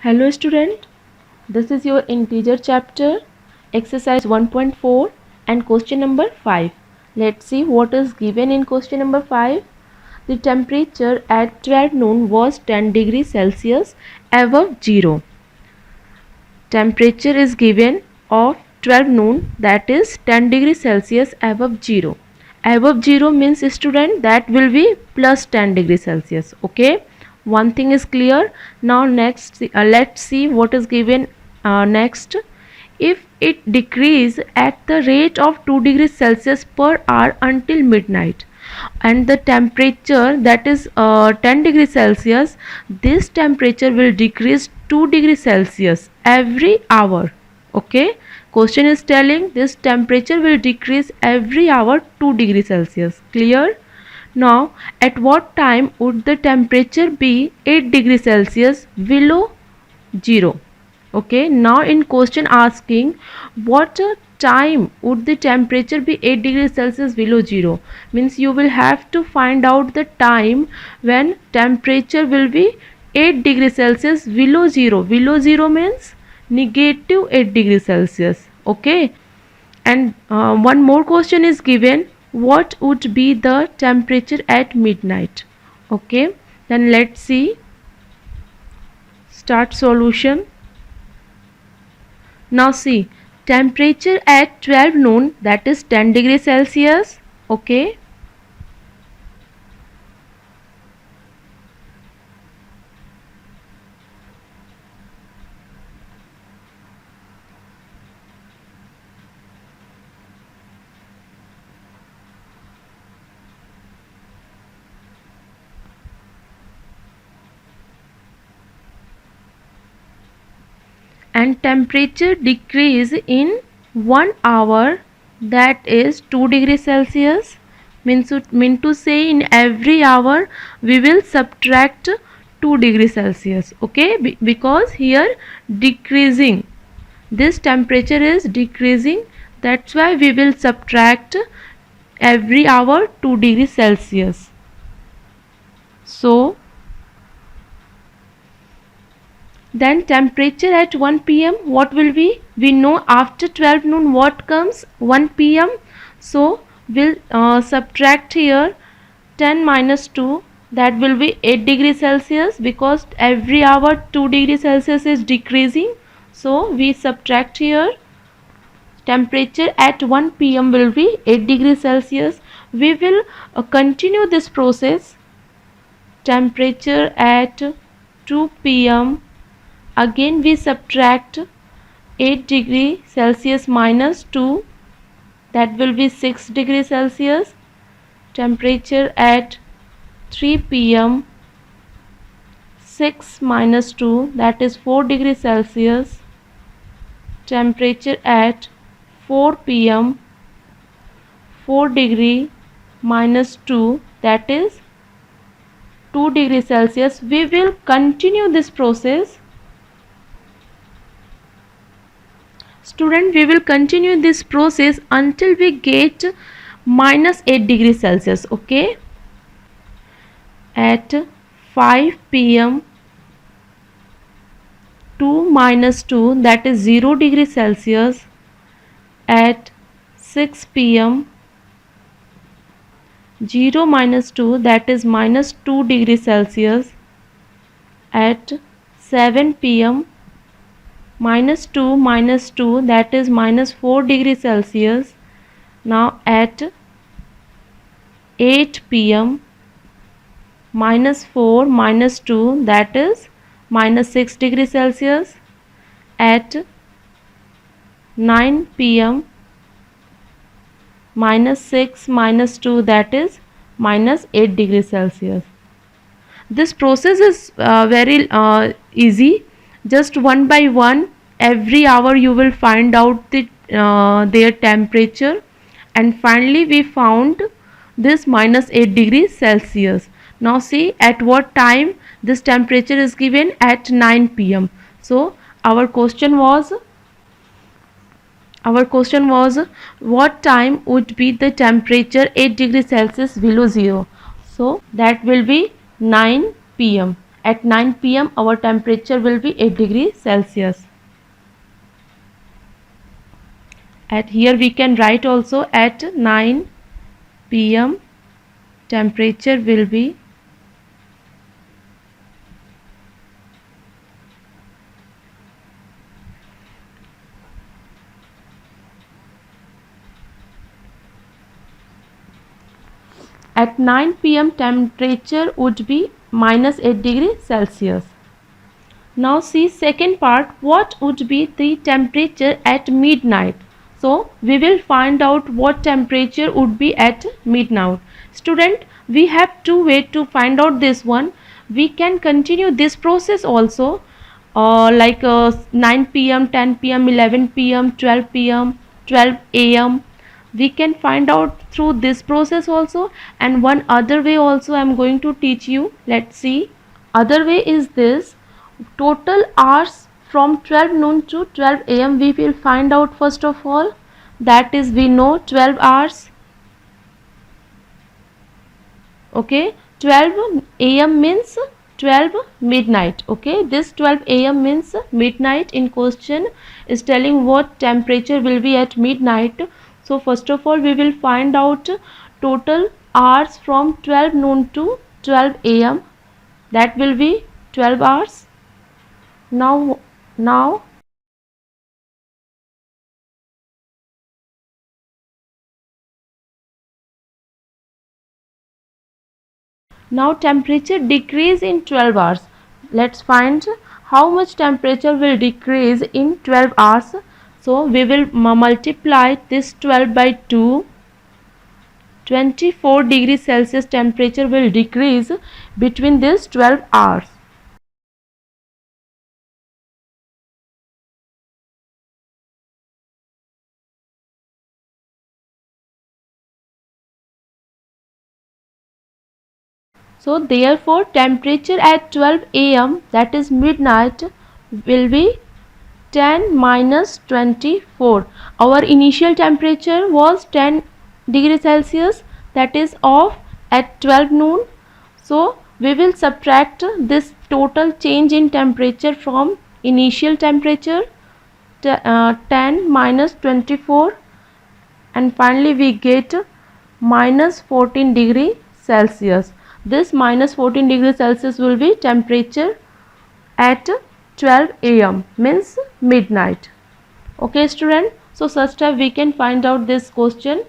Hello student, this is your integer chapter, exercise 1.4 and question number 5. Let's see what is given in question number 5. The temperature at 12 noon was 10 degrees Celsius above 0. Temperature is given of 12 noon, that is 10 degrees Celsius above 0. Above 0 means student that will be plus 10 degrees Celsius. Okay, one thing is clear. Now next let's see what is given next. If it decrease at the rate of 2 degrees Celsius per hour until midnight, and the temperature that is 10 degrees Celsius, this temperature will decrease 2 degrees Celsius every hour. Okay, question is telling this temperature will decrease every hour 2 degrees Celsius. Clear? Now at what time would the temperature be 8 degrees Celsius below 0? Okay, now in question asking what time would the temperature be 8 degrees Celsius below 0, means you will have to find out the time when temperature will be 8 degrees Celsius below 0. Below 0 means negative 8 degrees Celsius. Okay, and one more question is given, what would be the temperature at midnight? Okay, then let's see. Start solution. Now see, temperature at 12 noon, that is 10 degrees Celsius. Okay, and temperature decrease in 1 hour, that is 2 degrees Celsius. Mean to say in every hour we will subtract 2 degrees Celsius. Okay, because here decreasing, this temperature is decreasing, that's why we will subtract every hour 2 degrees Celsius. So then temperature at 1 pm, what will be? We know after 12 noon what comes? 1 pm. So we'll subtract here 10 minus 2, that will be 8 degrees Celsius, because every hour 2 degrees Celsius is decreasing. So we subtract here, temperature at 1 pm will be 8 degrees Celsius. We will continue this process. Temperature at 2 pm, again we subtract 8 degree Celsius minus 2, that will be 6 degrees Celsius. Temperature at 3 pm, 6 minus 2, that is 4 degrees Celsius. Temperature at 4 pm, 4 degree minus 2, that is 2 degrees Celsius. We will continue this process. Student, we will continue this process until we get minus 8 degrees Celsius. Okay, at 5 pm, 2 minus 2, that is 0 degrees Celsius. At 6 pm, 0 minus 2, that is minus 2 degrees Celsius. At 7 pm, minus 2, that is minus 4 degrees Celsius. Now at 8 pm, minus 4 minus 2, that is minus 6 degrees Celsius. At 9 pm, minus 6 minus 2, that is minus 8 degrees Celsius. This process is very easy. Just one by one, every hour you will find out their temperature, and finally we found this minus 8 degrees Celsius. Now see at what time this temperature is given? At 9 pm. So our question was what time would be the temperature 8 degrees Celsius below 0? So that will be 9 pm. at 9 p.m. our temperature will be 8 degrees Celsius. At here we can write also at 9 p.m. temperature will be at 9 p.m. temperature would be minus 8 degrees Celsius. Now see second part, what would be the temperature at midnight? So we will find out what temperature would be at midnight. Student, we have two ways to find out this one. We can continue this process also, 9 p.m., 10 p.m., 11 p.m., 12 p.m., 12 a.m. We can find out through this process also, and one other way also I am going to teach you. Let's see. Other way is this. Total hours from 12 noon to 12 am we will find out first of all. That is, we know 12 hours. Okay, 12 am means 12 midnight. Okay, this 12 am means midnight. In question is telling what temperature will be at midnight. So first of all we will find out total hours from 12 noon to 12 am. That will be 12 hours. Now temperature decrease in 12 hours. Let's find how much temperature will decrease in 12 hours. So we will multiply this 12 by 2. 24 degrees Celsius temperature will decrease between these 12 hours. So therefore temperature at 12 am, that is midnight, will be 10 minus 24. Our initial temperature was 10 degrees Celsius, that is off at 12 noon. So we will subtract this total change in temperature from initial temperature, 10 minus 24, and finally we get minus 14 degree Celsius. This minus 14 degrees Celsius will be temperature at 12 am, means midnight. Okay student, so such type we can find out this question.